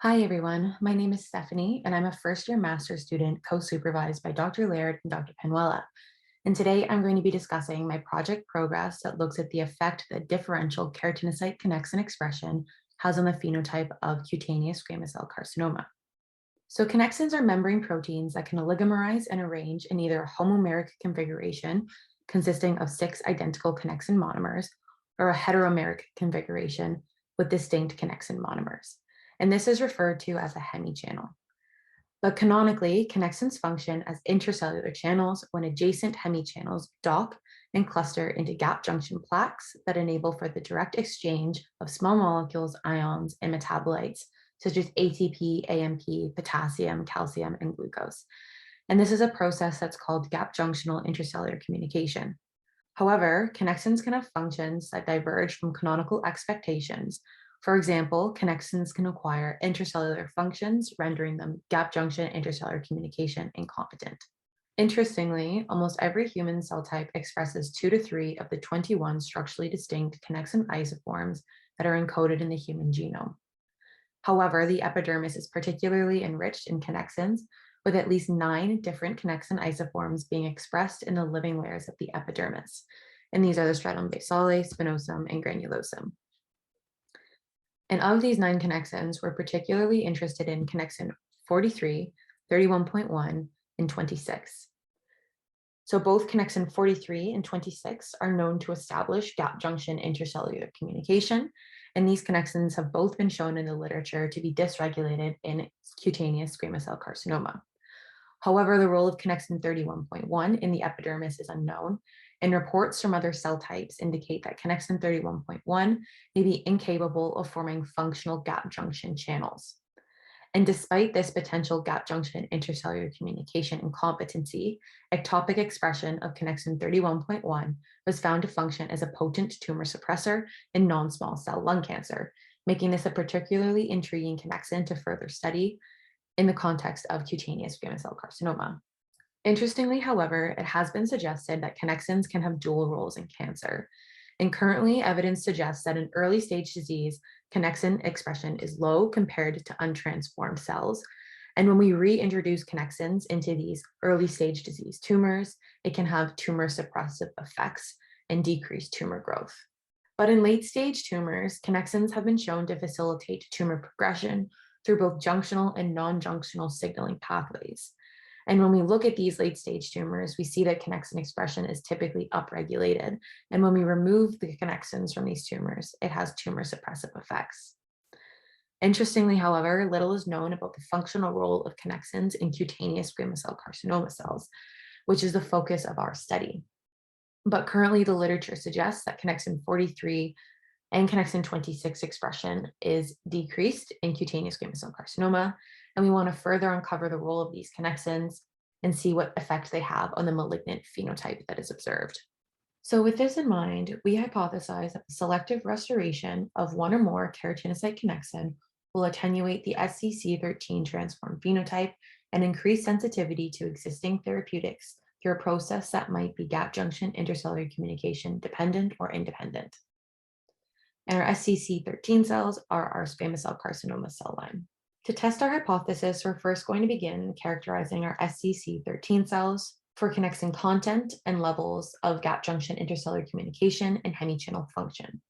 Hi, everyone. My name is Stephanie, and I'm a first-year master's student co-supervised by Dr. Laird and Dr. Penuela. And today I'm going to be discussing my project progress that looks at the effect that differential keratinocyte connexin expression has on the phenotype of cutaneous squamous cell carcinoma. So connexins are membrane proteins that can oligomerize and arrange in either a homomeric configuration consisting of 6 identical connexin monomers or a heteromeric configuration with distinct connexin monomers. And this is referred to as a hemichannel. But canonically, connexins function as intracellular channels when adjacent hemichannels dock and cluster into gap junction plaques that enable for the direct exchange of small molecules, ions, and metabolites such as ATP, AMP, potassium, calcium, and glucose. And this is a process that's called gap junctional intracellular communication. However, connexins can have functions that diverge from canonical expectations. For example, connexins can acquire intracellular functions, rendering them gap junction intercellular communication incompetent. Interestingly, almost every human cell type expresses 2 to 3 of the 21 structurally distinct connexin isoforms that are encoded in the human genome. However, the epidermis is particularly enriched in connexins, with at least 9 different connexin isoforms being expressed in the living layers of the epidermis. And these are the stratum basale, spinosum, and granulosum. And of these 9 connexins, we're particularly interested in connexin 43, 31.1, and 26. So both connexin 43 and 26 are known to establish gap junction intercellular communication, and these connexins have both been shown in the literature to be dysregulated in cutaneous squamous cell carcinoma. However, the role of connexin 31.1 in the epidermis is unknown, and reports from other cell types indicate that connexin 31.1 may be incapable of forming functional gap junction channels. And despite this potential gap junction intercellular communication incompetency, ectopic expression of connexin 31.1 was found to function as a potent tumor suppressor in non-small cell lung cancer, making this a particularly intriguing connexin to further study in the context of cutaneous squamous cell carcinoma. Interestingly, however, it has been suggested that connexins can have dual roles in cancer. And currently, evidence suggests that in early stage disease, connexin expression is low compared to untransformed cells. And when we reintroduce connexins into these early stage disease tumors, it can have tumor suppressive effects and decrease tumor growth. But in late stage tumors, connexins have been shown to facilitate tumor progression through both junctional and non-junctional signaling pathways. And when we look at these late stage tumors, we see that connexin expression is typically upregulated. And when we remove the connexins from these tumors, it has tumor suppressive effects. Interestingly, however, little is known about the functional role of connexins in cutaneous squamous cell carcinoma cells, which is the focus of our study. But currently, the literature suggests that connexin 43 and connexin 26 expression is decreased in cutaneous squamous cell carcinoma, and we want to further uncover the role of these connexins and see what effect they have on the malignant phenotype that is observed. So with this in mind, we hypothesize that the selective restoration of one or more keratinocyte connexin will attenuate the SCC13 transformed phenotype and increase sensitivity to existing therapeutics through a process that might be gap junction intercellular communication dependent or independent. And our SCC13 cells are our squamous cell carcinoma cell line. To test our hypothesis, we're first going to begin characterizing our SCC13 cells for connexin content and levels of gap junction intercellular communication and hemichannel function.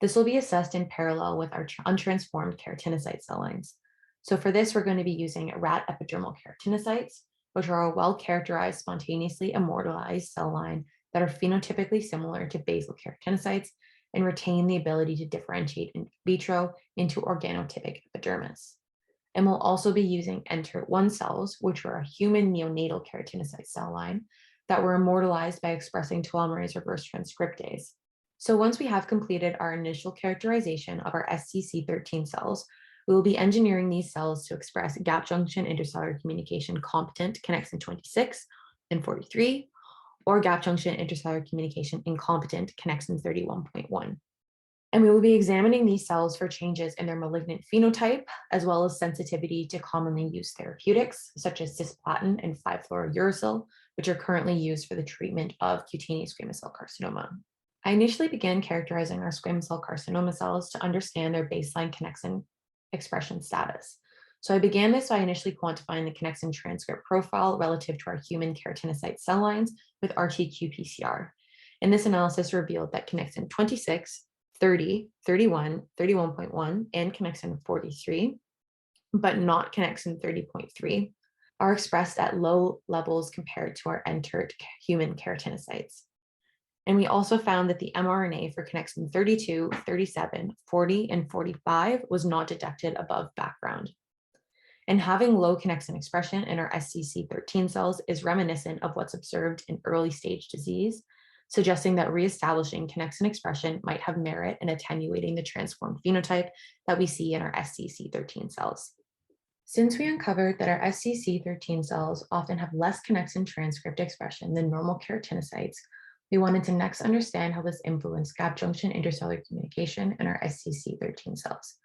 This will be assessed in parallel with our untransformed keratinocyte cell lines. So for this, we're going to be using rat epidermal keratinocytes, which are a well-characterized, spontaneously immortalized cell line that are phenotypically similar to basal keratinocytes and retain the ability to differentiate in vitro into organotypic epidermis. And we'll also be using Enter1 cells, which are a human neonatal keratinocyte cell line that were immortalized by expressing telomerase reverse transcriptase. So once we have completed our initial characterization of our SCC13 cells, we will be engineering these cells to express gap junction intercellular communication competent connexin 26 and 43, or gap junction intercellular communication incompetent connexin 31.1. And we will be examining these cells for changes in their malignant phenotype, as well as sensitivity to commonly used therapeutics, such as cisplatin and 5-fluorouracil, which are currently used for the treatment of cutaneous squamous cell carcinoma. I initially began characterizing our squamous cell carcinoma cells to understand their baseline connexin expression status. So I began this by initially quantifying the Connexin transcript profile relative to our human keratinocyte cell lines with RT-qPCR. And this analysis revealed that Connexin 26, 30, 31, 31.1, and Connexin 43, but not Connexin 30.3, are expressed at low levels compared to our entered human keratinocytes. And we also found that the mRNA for Connexin 32, 37, 40, and 45 was not detected above background. And having low Connexin expression in our SCC13 cells is reminiscent of what's observed in early stage disease, suggesting that reestablishing Connexin expression might have merit in attenuating the transformed phenotype that we see in our SCC13 cells. Since we uncovered that our SCC13 cells often have less Connexin transcript expression than normal keratinocytes, we wanted to next understand how this influenced gap junction intercellular communication in our SCC13 cells.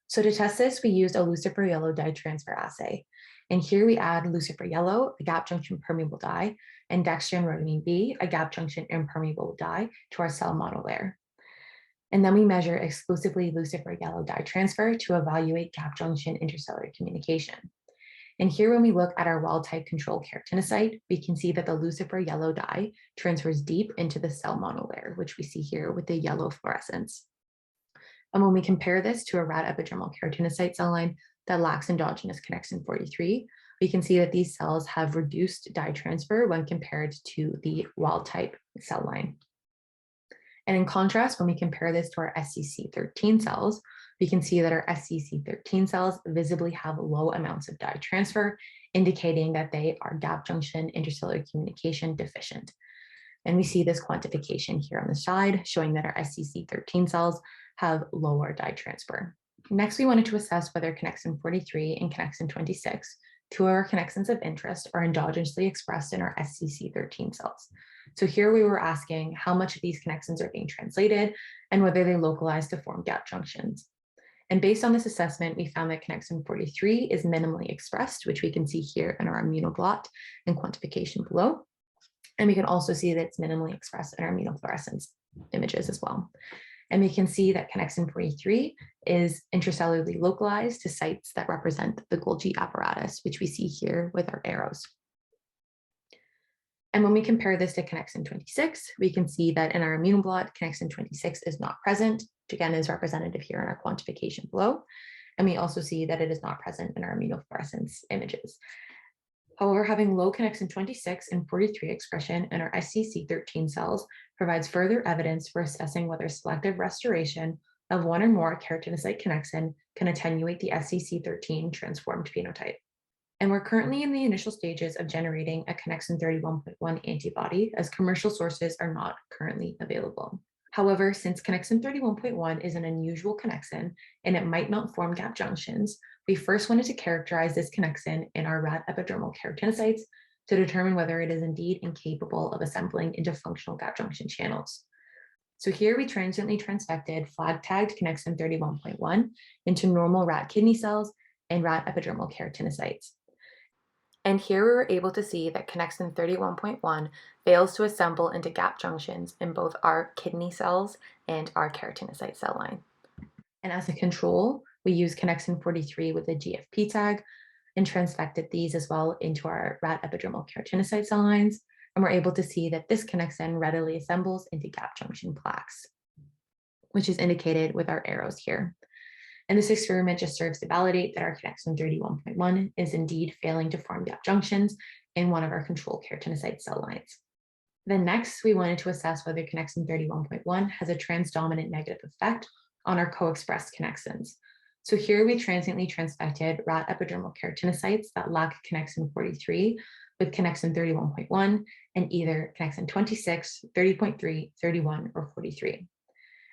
So to test this, we used a Lucifer yellow dye transfer assay. And here we add Lucifer yellow, a gap junction permeable dye, and dextran rhodamine B, a gap junction impermeable dye, to our cell model layer. And then we measure exclusively Lucifer yellow dye transfer to evaluate gap junction intercellular communication. And here, when we look at our wild-type control keratinocyte, we can see that the Lucifer yellow dye transfers deep into the cell model layer, which we see here with the yellow fluorescence. And when we compare this to a rat epidermal keratinocyte cell line that lacks endogenous Connexin 43, we can see that these cells have reduced dye transfer when compared to the wild-type cell line. And in contrast, when we compare this to our SCC13 cells, we can see that our SCC13 cells visibly have low amounts of dye transfer, indicating that they are gap junction intercellular communication deficient. And we see this quantification here on the side, showing that our SCC13 cells have lower dye transfer. Next, we wanted to assess whether Connexin 43 and Connexin 26, two of our connexins of interest, are endogenously expressed in our SCC13 cells. So here we were asking how much of these connexins are being translated and whether they localize to form gap junctions. And based on this assessment, we found that Connexin 43 is minimally expressed, which we can see here in our immunoblot and quantification below. And we can also see that it's minimally expressed in our immunofluorescence images as well. And we can see that Connexin 43 is intracellularly localized to sites that represent the Golgi apparatus, which we see here with our arrows. And when we compare this to Connexin 26, we can see that in our immunoblot, Connexin 26 is not present, which again is representative here in our quantification below. And we also see that it is not present in our immunofluorescence images. However, having low Connexin 26 and 43 expression in our SCC13 cells provides further evidence for assessing whether selective restoration of one or more keratinocyte connexin can attenuate the SCC13 transformed phenotype. And we're currently in the initial stages of generating a Connexin 31.1 antibody, as commercial sources are not currently available. However, since Connexin 31.1 is an unusual connexin and it might not form gap junctions, we first wanted to characterize this connexin in our rat epidermal keratinocytes to determine whether it is indeed incapable of assembling into functional gap junction channels. So here we transiently transfected flag-tagged Connexin 31.1 into normal rat kidney cells and rat epidermal keratinocytes. And here we were able to see that Connexin 31.1 fails to assemble into gap junctions in both our kidney cells and our keratinocyte cell line. And as a control, we use Connexin 43 with a GFP tag and transfected these as well into our rat epidermal keratinocyte cell lines. And we're able to see that this connexin readily assembles into gap junction plaques, which is indicated with our arrows here. And this experiment just serves to validate that our Connexin 31.1 is indeed failing to form gap junctions in one of our control keratinocyte cell lines. Then next, we wanted to assess whether Connexin 31.1 has a transdominant negative effect on our co-expressed connexins. So here we transiently transfected rat epidermal keratinocytes that lack Connexin 43 with Connexin 31.1 and either Connexin 26, 30.3, 31, or 43.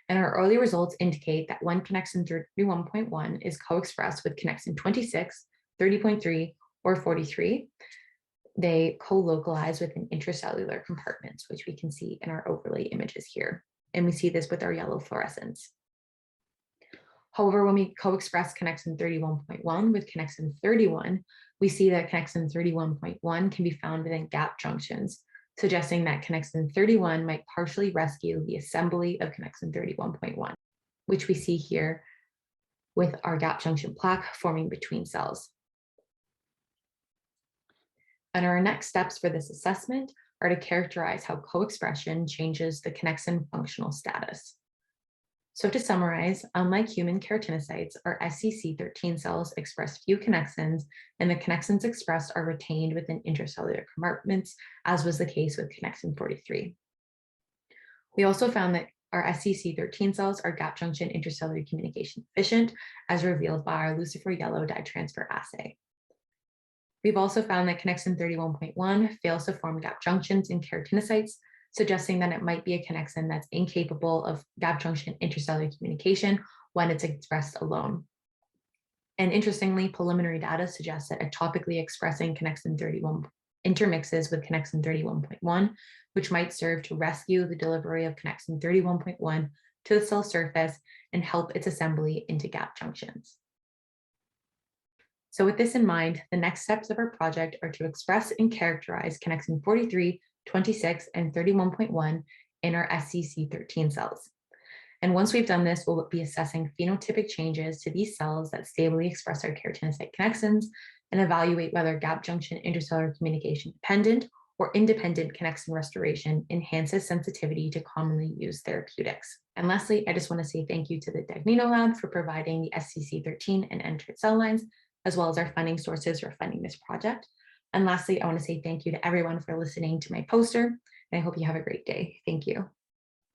And our early results indicate that when Connexin 31.1 is co-expressed with Connexin 26, 30.3, or 43, they co-localize within intracellular compartments, which we can see in our overlay images here. And we see this with our yellow fluorescence. However, when we co-express Connexin 31.1 with Connexin 31, we see that Connexin 31.1 can be found within gap junctions, suggesting that Connexin 31 might partially rescue the assembly of Connexin 31.1, which we see here with our gap junction plaque forming between cells. And our next steps for this assessment are to characterize how co-expression changes the connexin functional status. So to summarize, unlike human keratinocytes, our SCC13 cells express few connexins, and the connexins expressed are retained within intracellular compartments, as was the case with connexin 43. We also found that our SCC13 cells are gap junction intercellular communication efficient, as revealed by our lucifer yellow dye transfer assay. We've also found that connexin 31.1 fails to form gap junctions in keratinocytes, suggesting that it might be a connexin that's incapable of gap junction intercellular communication when it's expressed alone. And interestingly, preliminary data suggests that atopically expressing connexin 31 intermixes with connexin 31.1, which might serve to rescue the delivery of connexin 31.1 to the cell surface and help its assembly into gap junctions. So with this in mind, the next steps of our project are to express and characterize connexin 43, 26, and 31.1 in our SCC13 cells. And once we've done this, we'll be assessing phenotypic changes to these cells that stably express our keratinocyte connexins and evaluate whether gap junction intercellular communication dependent or independent connexin restoration enhances sensitivity to commonly used therapeutics. And lastly, I just want to say thank you to the Dagnino Lab for providing the SCC13 and entered cell lines, as well as our funding sources for funding this project. And lastly, I want to say thank you to everyone for listening to my poster, and I hope you have a great day. Thank you.